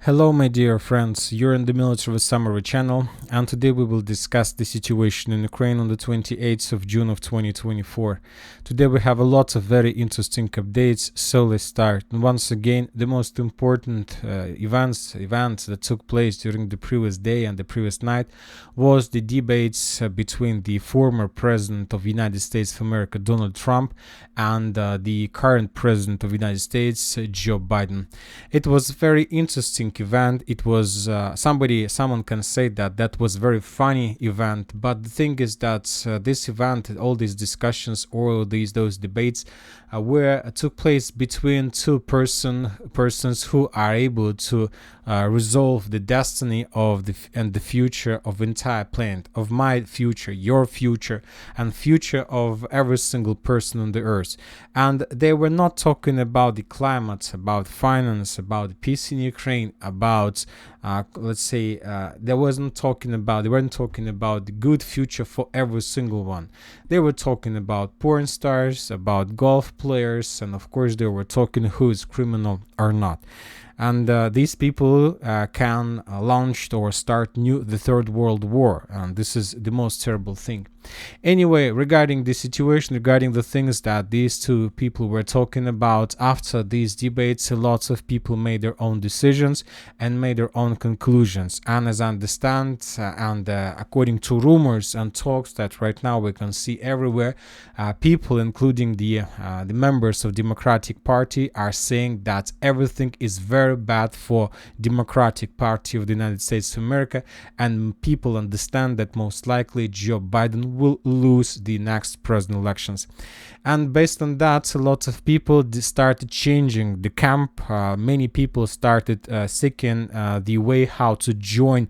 Hello my dear friends, you're in the Military Summary channel, and today we will discuss the situation in Ukraine on the 28th of June of 2024. Today we have a lot of very interesting updates, so let's start. And once again, the most important events that took place during the previous day and the previous night was the debates between the former President of the United States of America, Donald Trump, and the current President of the United States, Joe Biden. It was very interesting event. It was someone can say that was very funny event, but the thing is that this event, all these discussions, all those debates took place between two persons who are able to resolve the destiny of the future of entire planet, of my future, your future, and future of every single person on the earth. And they were not talking about the climate, about finance, about peace in Ukraine, about they weren't talking about the good future for every single one. They were talking about porn stars, about golf players, and of course they were talking who is criminal or not. And these people can launch or start the Third World War, and this is the most terrible thing. Anyway, regarding the situation, regarding the things that these two people were talking about after these debates, lots of people made their own decisions and made their own conclusions. And as I understand, according to rumors and talks that right now we can see everywhere, people, including the members of Democratic Party, are saying that everything is very bad for Democratic Party of the United States of America, and people understand that most likely Joe Biden will lose the next president elections. And based on that, a lot of people started changing the camp. Many people started seeking the way how to join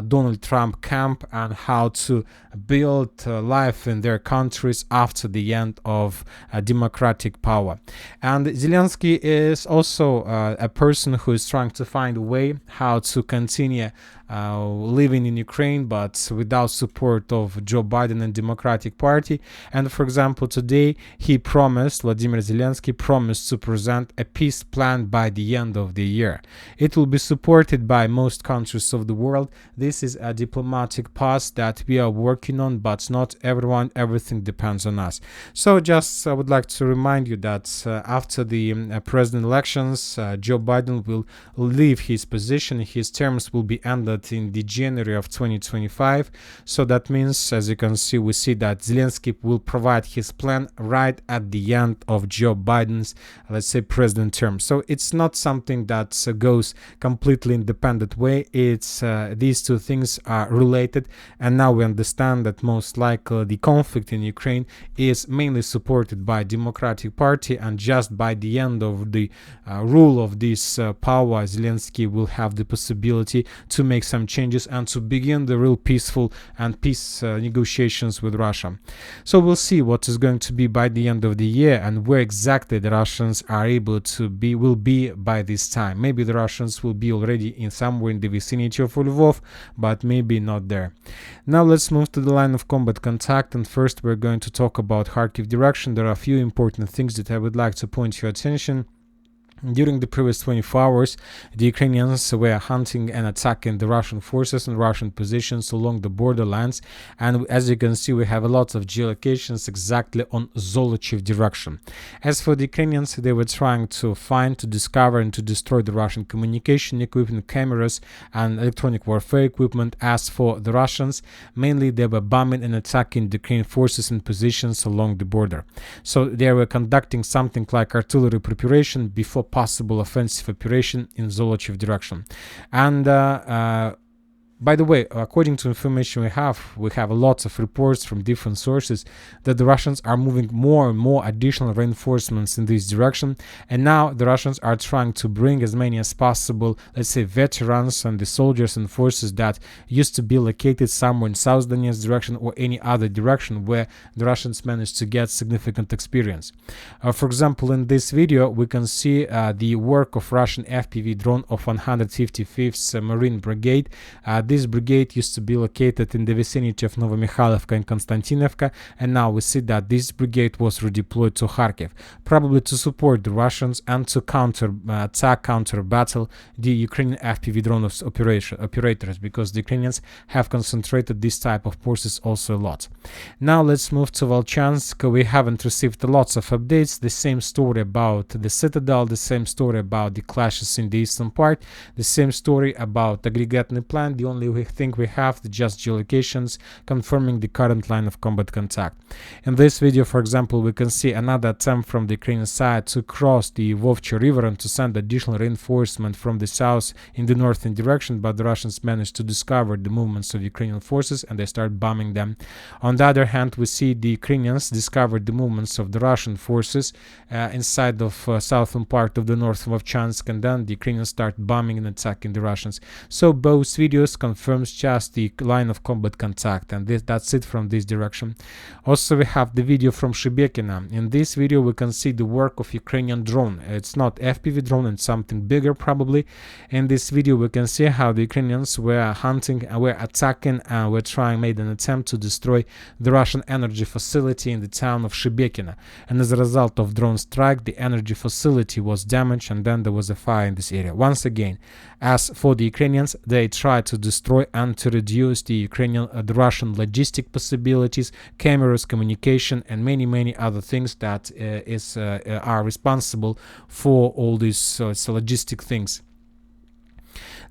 Donald Trump camp and how to build life in their countries after the end of democratic power. And Zelensky is also a person who is trying to find a way how to continue living in Ukraine, but without support of Joe Biden and Democratic Party. And for example, today Vladimir Zelensky promised to present a peace plan by the end of the year. It will be supported by most countries of the world. This is a diplomatic path that we are working on, but not everything depends on us. So just I would like to remind you that after the president elections, Joe Biden will leave his position. His terms will be ended in the January of 2025. So that means, as you can see, we see that Zelensky will provide his plan right at the end of Joe Biden's, let's say, president term. So it's not something that goes completely independent way. It's these two things are related, and now we understand that most likely the conflict in Ukraine is mainly supported by Democratic Party, and just by the end of the rule of this power, Zelensky will have the possibility to make some changes and to begin the real peaceful and peace negotiations with Russia. So we'll see what is going to be by the end of the year and where exactly the Russians are able to will be by this time. Maybe the Russians will be already in somewhere in the vicinity of Lvov, but maybe not there. Now let's move to the line of combat contact, and first we're going to talk about Kharkiv direction. There are a few important things that I would like to point your attention. During the previous 24 hours, the Ukrainians were hunting and attacking the Russian forces and Russian positions along the borderlands, and as you can see, we have a lot of geolocations exactly on Zolochiv direction. As for the Ukrainians, they were trying to discover and to destroy the Russian communication equipment, cameras, and electronic warfare equipment. As for the Russians, mainly they were bombing and attacking the Ukrainian forces and positions along the border. So they were conducting something like artillery preparation before possible offensive operation in Zolochiv direction. And by the way, according to information we have a lot of reports from different sources that the Russians are moving more and more additional reinforcements in this direction, and now the Russians are trying to bring as many as possible, let's say, veterans and the soldiers and forces that used to be located somewhere in South Donetsk direction or any other direction where the Russians managed to get significant experience. For example, in this video we can see the work of Russian FPV drone of 155th Marine Brigade. This brigade used to be located in the vicinity of Novomikhailivka and Konstantinovka, and now we see that this brigade was redeployed to Kharkiv, probably to support the Russians and to counter battle the Ukrainian FPV drone operators, because the Ukrainians have concentrated this type of forces also a lot. Now let's move to Volchansk. We haven't received lots of updates. The same story about the citadel, the same story about the clashes in the eastern part, the same story about aggregatny plant. The only thing we have the just geolocations confirming the current line of combat contact. In this video, for example, we can see another attempt from the Ukrainian side to cross the Vovcha river and to send additional reinforcement from the south in the northern direction, but the Russians managed to discover the movements of Ukrainian forces and they start bombing them. On the other hand, we see the Ukrainians discovered the movements of the Russian forces inside of southern part of the north of Vovchansk, and then the Ukrainians start bombing and attacking the Russians. So both videos confirms just the line of combat contact, and that's it from this direction. Also, we have the video from Shebekina. In this video, we can see the work of Ukrainian drone. It's not FPV drone, it's something bigger probably. In this video, we can see how the Ukrainians were hunting, were attacking, and made an attempt to destroy the Russian energy facility in the town of Shebekina. And as a result of drone strike, the energy facility was damaged, and then there was a fire in this area. Once again, as for the Ukrainians, they tried to destroy and to reduce the Russian logistic possibilities, cameras, communication, and many other things that are responsible for all these logistic things.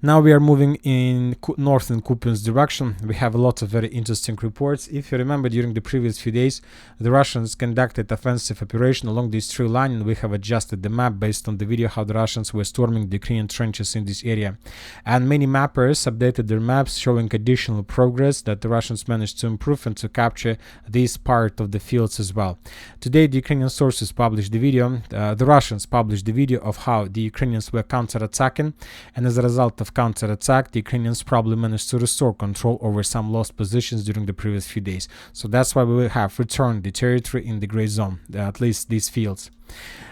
Now we are moving in northern Kupiansk direction. We have a lot of very interesting reports. If you remember, during the previous few days, the Russians conducted offensive operation along this tree line, and we have adjusted the map based on the video how the Russians were storming the Ukrainian trenches in this area. And many mappers updated their maps showing additional progress that the Russians managed to improve and to capture this part of the fields as well. Today, the Ukrainian sources published the video. The Russians published the video of how the Ukrainians were counterattacking, and as a result of counterattack, the Ukrainians probably managed to restore control over some lost positions during the previous few days. So that's why we will have returned the territory in the gray zone, at least these fields.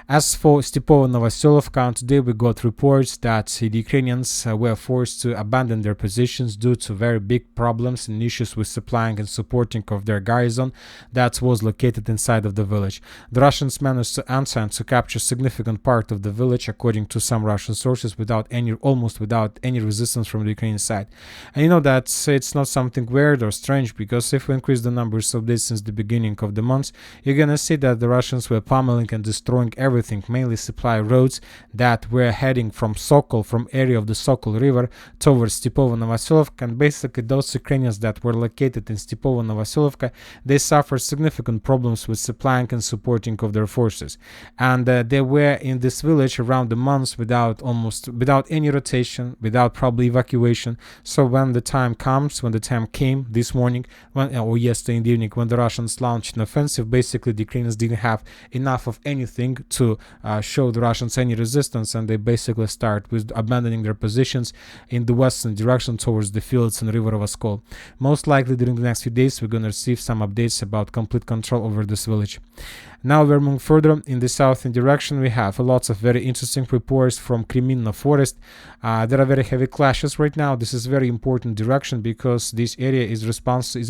As for Stepovo-Novoselovka, today we got reports that the Ukrainians were forced to abandon their positions due to very big problems and issues with supplying and supporting of their garrison that was located inside of the village. The Russians managed to enter and to capture significant part of the village, according to some Russian sources, almost without any resistance from the Ukrainian side. And you know that it's not something weird or strange, because if we increase the numbers of this since the beginning of the month, you're gonna see that the Russians were pummeling and destroying everything, mainly supply roads that were heading from Sokol, from area of the Sokol River towards Stepovo-Novoselovka, and basically those Ukrainians that were located in Stepovo-Novoselovka, they suffered significant problems with supplying and supporting of their forces, and they were in this village around a month without any rotation, without probably evacuation. So when the time came this morning, or yesterday in the evening, when the Russians launched an offensive, basically the Ukrainians didn't have enough of anything to show the Russians any resistance, and they basically start with abandoning their positions in the western direction towards the fields and river of Oskol. Most likely during the next few days we're going to receive some updates about complete control over this village. Now we're moving further in the southern direction. We have lots of very interesting reports from Kreminna forest. There are very heavy clashes right now. This is very important direction because this area is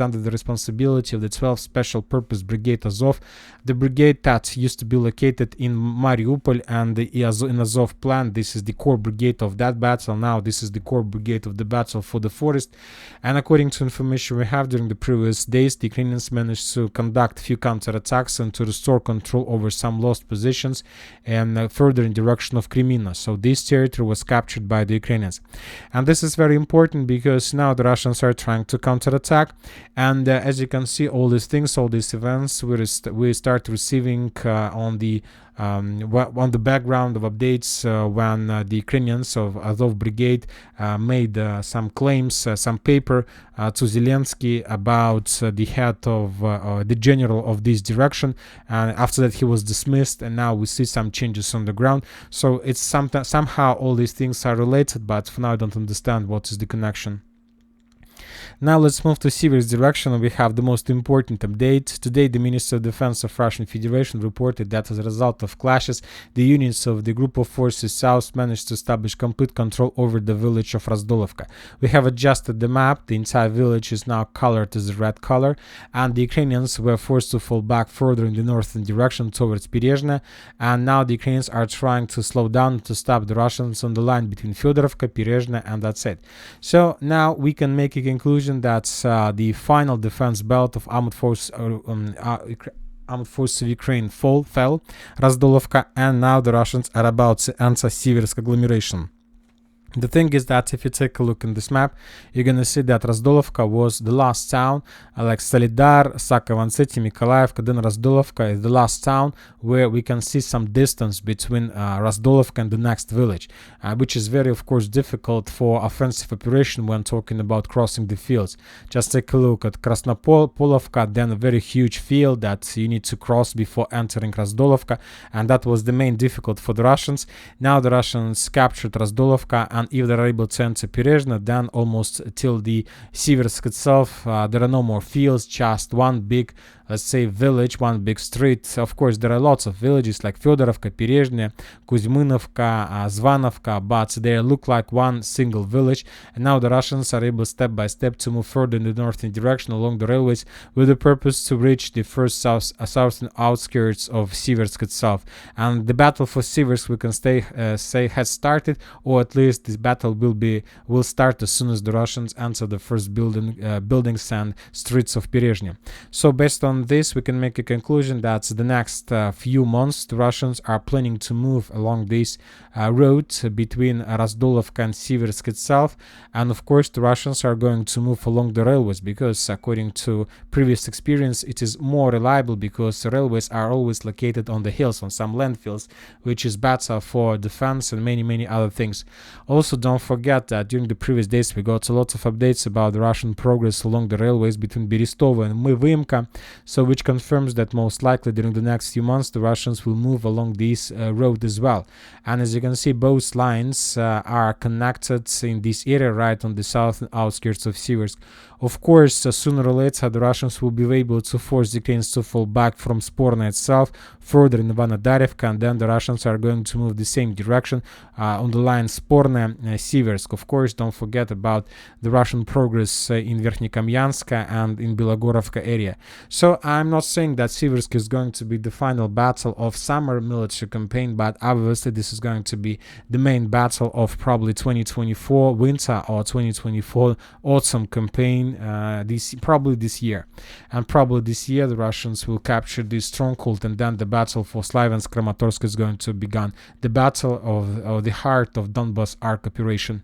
under the responsibility of the 12th Special Purpose Brigade Azov, the brigade that used to be located in Mariupol and in Azov plant. This is the core brigade of that battle. Now this is the core brigade of the battle for the forest. And according to information we have during the previous days, the Ukrainians managed to conduct a few counterattacks and to restore control over some lost positions and further in direction of Kreminna. So this territory was captured by the Ukrainians. And this is very important because now the Russians are trying to counterattack. And as you can see, all these things, all these events, we start receiving on the background of updates when the Ukrainians of Azov Brigade made some claims, some paper to Zelensky about the head of the general of this direction, and after that he was dismissed, and now we see some changes on the ground. So it's somehow all these things are related, but for now I don't understand what is the connection. Now let's move to Siversk direction. We have the most important update. Today, the Minister of Defense of Russian Federation reported that as a result of clashes, the units of the group of forces south managed to establish complete control over the village of Razdolovka. We have adjusted the map. The entire village is now colored as a red color, and the Ukrainians were forced to fall back further in the northern direction towards Perezhne, and now the Ukrainians are trying to slow down to stop the Russians on the line between Fyodorovka, Perezhne, and that's it. So now we can make a conclusion that the final defense belt of armed forces of Ukraine fell, Razdolovka, and now the Russians are about to enter Siversk agglomeration. The thing is that if you take a look in this map, you're going to see that Razdolovka was the last town, like Solidar, Sakovanseti, Mykolaievka, then Razdolovka is the last town where we can see some distance between Razdolovka and the next village, which is very, of course, difficult for offensive operation when talking about crossing the fields. Just take a look at Krasnopolovka, then a very huge field that you need to cross before entering Razdolovka, and that was the main difficult for the Russians. Now the Russians captured Razdolovka, and if they're able to enter Perezhne, then almost till the Siversk itself, there are no more fields, just one big, let's say, village, one big street. Of course, there are lots of villages like Fyodorovka, Perezhne, Kuzьminovka, Zvanovka, but they look like one single village. And now the Russians are able step by step to move further in the northern direction along the railways with the purpose to reach the first southern outskirts of Siversk itself. And the battle for Siversk, we can say, has started, or at least this battle will start as soon as the Russians enter the first buildings and streets of Perezhne. So based on this, we can make a conclusion that the next few months the Russians are planning to move along this road between Razdolovka and Siversk itself, and of course the Russians are going to move along the railways because according to previous experience it is more reliable, because the railways are always located on the hills, on some landfills, which is better for defense and many other things. Also, don't forget that during the previous days we got a lot of updates about the Russian progress along the railways between Berestovo and Vyimka, so which confirms that most likely during the next few months the Russians will move along this road as well. And as you can see, both lines are connected in this area right on the southern outskirts of Siversk. Of course, sooner or later the Russians will be able to force the Ukrainians to fall back from Sporna itself further in Ivanodarivka, and then the Russians are going to move the same direction on the line Sporna-Siversk. Of course, don't forget about the Russian progress in Verkhnyakamyanska and in Belogorovka area. So I'm not saying that Siversk is going to be the final battle of summer military campaign, but obviously this is going to be the main battle of probably 2024 winter or 2024 autumn campaign, probably this year. And probably this year the Russians will capture this stronghold, and then the battle for Slavyansk-Kramatorsk is going to begin, the battle of the heart of Donbas Arc operation.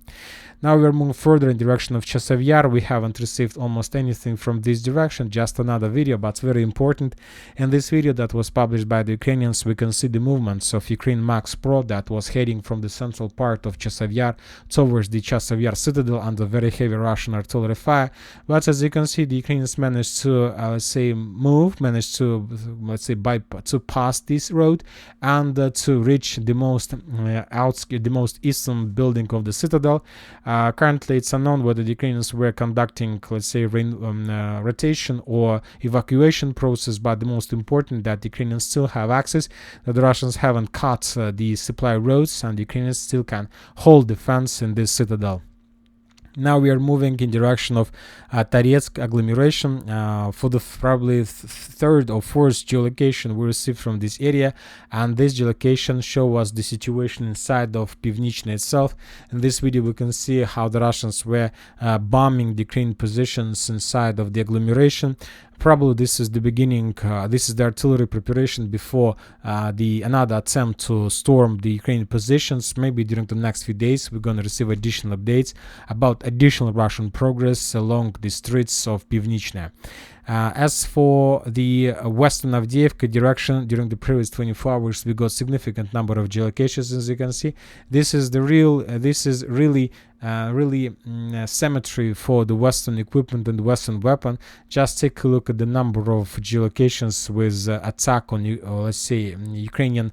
Now we are moving further in direction of Chasiv Yar. We haven't received almost anything from this direction, just another video, but very important. In this video that was published by the Ukrainians, we can see the movements of Ukraine Max Pro that was heading from the central part of Chasiv Yar towards the Chasiv Yar citadel under very heavy Russian artillery fire. But as you can see, the Ukrainians managed to, to pass this road and to reach the most eastern building of the citadel. Currently, it's unknown whether the Ukrainians were conducting, let's say, rotation or evacuation process, but the most important that the Ukrainians still have access, that the Russians haven't cut the supply roads, and the Ukrainians still can hold defense in this citadel. Now we are moving in direction of Toretsk agglomeration for the probably third or fourth geolocation we received from this area, and this geolocation shows us the situation inside of Pivnichne itself. In this video we can see how the Russians were bombing the Ukrainian positions inside of the agglomeration. Probably this is the beginning, this is the artillery preparation before another attempt to storm the Ukrainian positions. Maybe during the next few days we're going to receive additional updates about additional Russian progress along the streets of Pivnichne. As for the western Avdiivka direction, during the previous 24 hours, we got significant number of geolocations, as you can see. This is the real. This is really symmetry for the Western equipment and the Western weapon. Just take a look at the number of geolocations with attack on, let's say, Ukrainian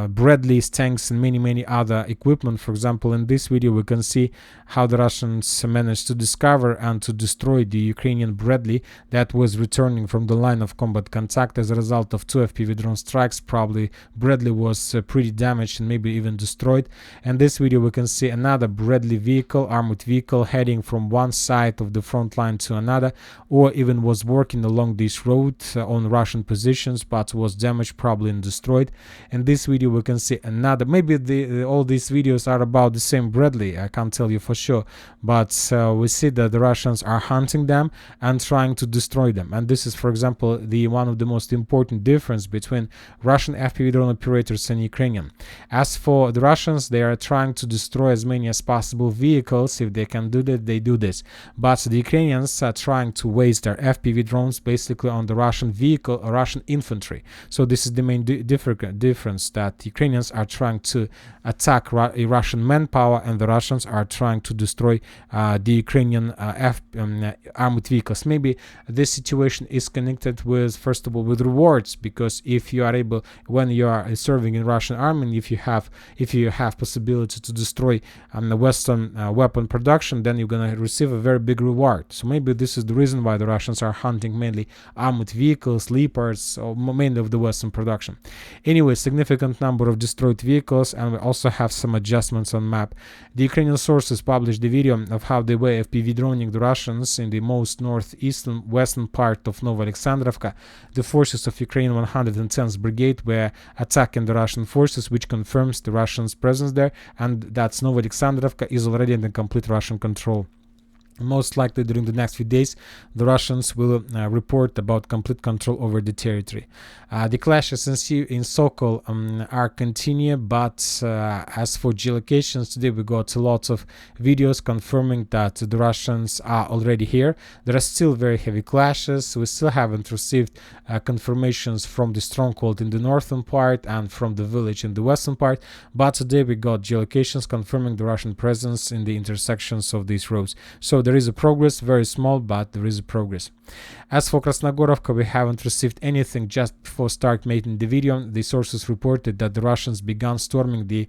Bradleys, tanks, and many other equipment. For example, in this video we can see how the Russians managed to discover and to destroy the Ukrainian Bradley that was returning from the line of combat contact as a result of 2 FPV drone strikes. Probably Bradley was pretty damaged and maybe even destroyed. In this video we can see another Bradley vehicle, armored vehicle, heading from one side of the front line to another, or even was working along this road on Russian positions, but was damaged probably and destroyed. In this video we can see another, maybe all these videos are about the same Bradley, I can't tell you for sure, but we see that the Russians are hunting them and trying to destroy them. And this is, for example, the one of the most important difference between Russian FPV drone operators and Ukrainian. As for the Russians, they are trying to destroy as many as possible vehicles. If they can do that, they do this. But the Ukrainians are trying to waste their FPV drones basically on the Russian vehicle or Russian infantry. So this is the main difference, that Ukrainians are trying to attack Russian manpower, and the Russians are trying to destroy the Ukrainian armored vehicles. Maybe this situation is connected with, first of all, with rewards, because if you are able, when you are serving in Russian army, if you have possibility to destroy the Western weapon production, then you're gonna receive a very big reward. So maybe this is the reason why the Russians are hunting mainly armored vehicles, Leopards, or mainly of the Western production. Anyway, significant number of destroyed vehicles, and we also have some adjustments on map. The Ukrainian sources published the video of how they were FPV droning the Russians in the most northeastern western part of Novoalexandrovka. The forces of Ukraine 110th Brigade were attacking the Russian forces, which confirms the Russians' presence there, and that's Novoalexandrovka is already under complete Russian control. Most likely during the next few days, the Russians will report about complete control over the territory. The clashes in Sokol are continued, but as for geolocations, today we got a lot of videos confirming that the Russians are already here. There are still very heavy clashes. We still haven't received confirmations from the stronghold in the northern part and from the village in the western part, but today we got geolocations confirming the Russian presence in the intersections of these roads. So there is a progress, very small, but there is a progress. As for Krasnogorovka, we haven't received anything. Just before start making the video, the sources reported that the Russians began storming the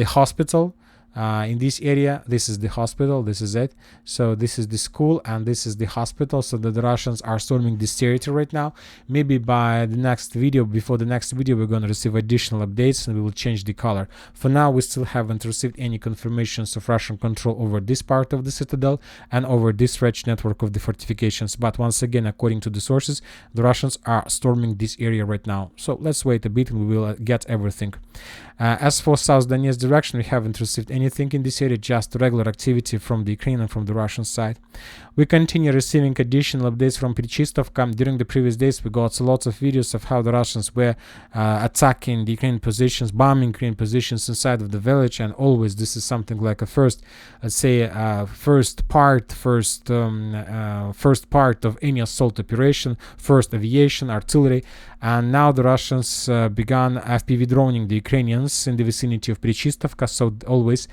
hospital in this area. This is the hospital, this is it. So this is the school and this is the hospital, so that the Russians are storming this territory right now. Maybe by the next video, before the next video, we're going to receive additional updates and we will change the color. For now, we still haven't received any confirmations of Russian control over this part of the citadel and over this stretched network of the fortifications. But once again, according to the sources, the Russians are storming this area right now. So let's wait a bit and we will get everything. As for South Donetsk direction, we haven't received anything in this area, just regular activity from the Ukrainian and from the Russian side. We continue receiving additional updates from Prichistovka. During the previous days, we got lots of videos of how the Russians were attacking the Ukrainian positions, bombing Ukrainian positions inside of the village, and always this is something like a first part of any assault operation, first aviation, artillery, and now the Russians began FPV droning the Ukrainians in the vicinity of Prichistovka. So always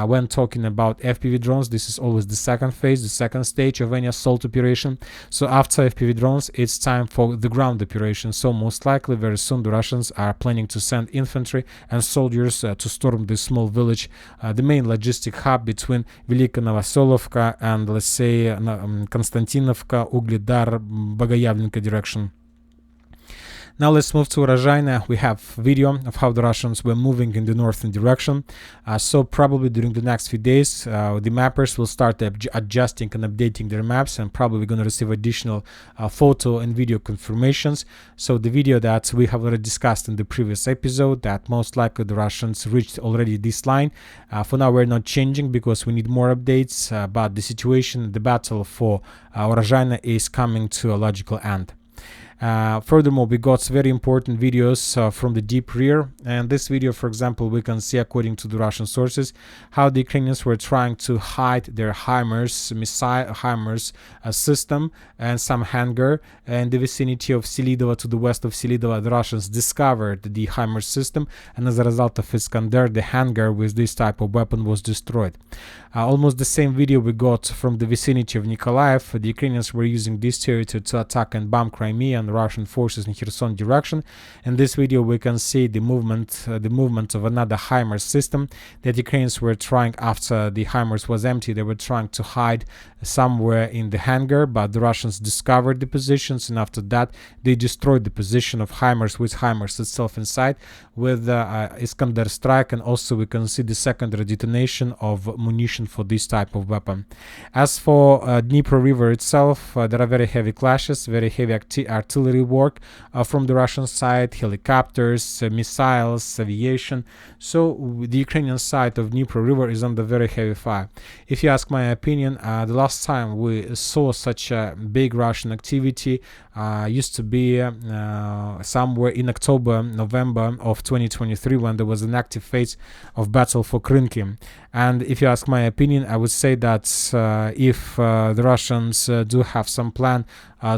when talking about FPV drones, this is always the second phase, the second stage of any assault operation. So after FPV drones, it's time for the ground operation. So most likely very soon the Russians are planning to send infantry and soldiers to storm this small village, the main logistic hub between Velika Novoselovka and, let's say, Konstantinovka, Ugledar, Bogoyavlenka direction. Now let's move to Urozhaina. We have video of how the Russians were moving in the northern direction. So probably during the next few days, the mappers will start adjusting and updating their maps, and probably going to receive additional photo and video confirmations. So the video that we have already discussed in the previous episode, that most likely the Russians reached already this line. For now, we're not changing because we need more updates, but the situation, the battle for Urozhaina is coming to a logical end. Furthermore, we got very important videos from the deep rear, and this video, for example, we can see, according to the Russian sources, how the Ukrainians were trying to hide their HIMARS missile HIMARS system and some hangar in the vicinity of Selidova. To the west of Selidova, the Russians discovered the HIMARS system, and as a result of Iskander, the hangar with this type of weapon was destroyed. Almost the same video we got from the vicinity of Nikolaev. The Ukrainians were using this territory to attack and bomb Crimea and Russian forces in Kherson direction. In this video, we can see the movement of another HIMARS system that Ukrainians were trying, after the HIMARS was empty, they were trying to hide somewhere in the hangar, but the Russians discovered the positions, and after that they destroyed the position of HIMARS with HIMARS itself inside with Iskander strike, and also we can see the secondary detonation of munition for this type of weapon. As for Dnipro River itself, there are very heavy clashes, very heavy artillery work from the Russian side, helicopters, missiles, aviation. So the Ukrainian side of Dnipro River is under very heavy fire. If you ask my opinion, the last time we saw such a big Russian activity used to be somewhere in October, November of 2023, when there was an active phase of battle for Krynky. And if you ask my opinion, I would say that if the Russians do have some plan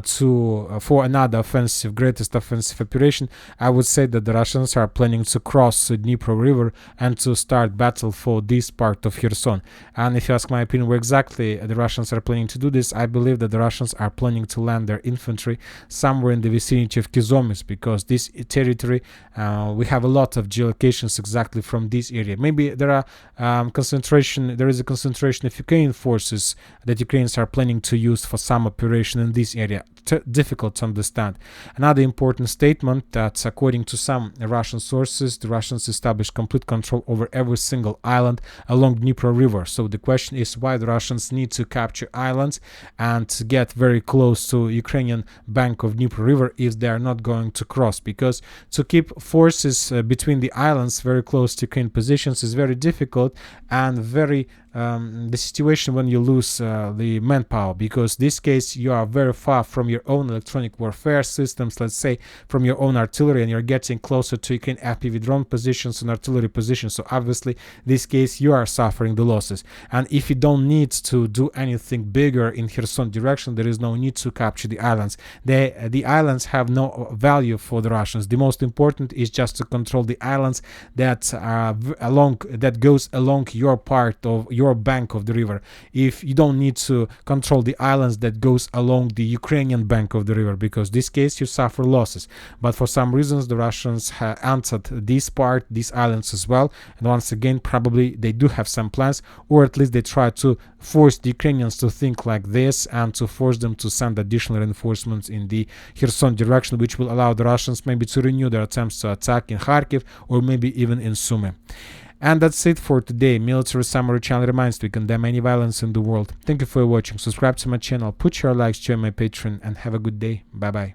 for another offensive, greatest offensive operation, I would say that the Russians are planning to cross the Dnipro River and to start battle for this part of Kherson. And if you ask my opinion where exactly the Russians are planning to do this, I believe that the Russians are planning to land their infantry somewhere in the vicinity of Kyzomys, because this territory, we have a lot of geolocations exactly from this area. Maybe there is a concentration of Ukrainian forces that Ukrainians are planning to use for some operation in this area. Difficult to understand. Another important statement that, according to some Russian sources, the Russians established complete control over every single island along Dnipro River. So the question is why the Russians need to capture islands and to get very close to Ukrainian bank of Dnipro River if they are not going to cross, because to keep forces between the islands very close to Ukrainian positions is very difficult, and very the situation when you lose the manpower, because this case you are very far from your own electronic warfare systems, let's say from your own artillery, and you're getting closer to Ukraine FPV drone positions and artillery positions. So obviously this case you are suffering the losses, and if you don't need to do anything bigger in Kherson direction, there is no need to capture the islands. The islands have no value for the Russians. The most important is just to control the islands that goes along your part of your bank of the river. If you don't need to control the islands that goes along the Ukrainian bank of the river, because this case you suffer losses. But for some reasons the Russians have answered these islands as well, and once again probably they do have some plans, or at least they try to force the Ukrainians to think like this and to force them to send additional reinforcements in the Kherson direction, which will allow the Russians maybe to renew their attempts to attack in Kharkiv or maybe even in Sumy. And that's it for today. Military Summary channel reminds we condemn any violence in the world. Thank you for watching. Subscribe to my channel, put your likes, join my Patreon, and have a good day. Bye bye.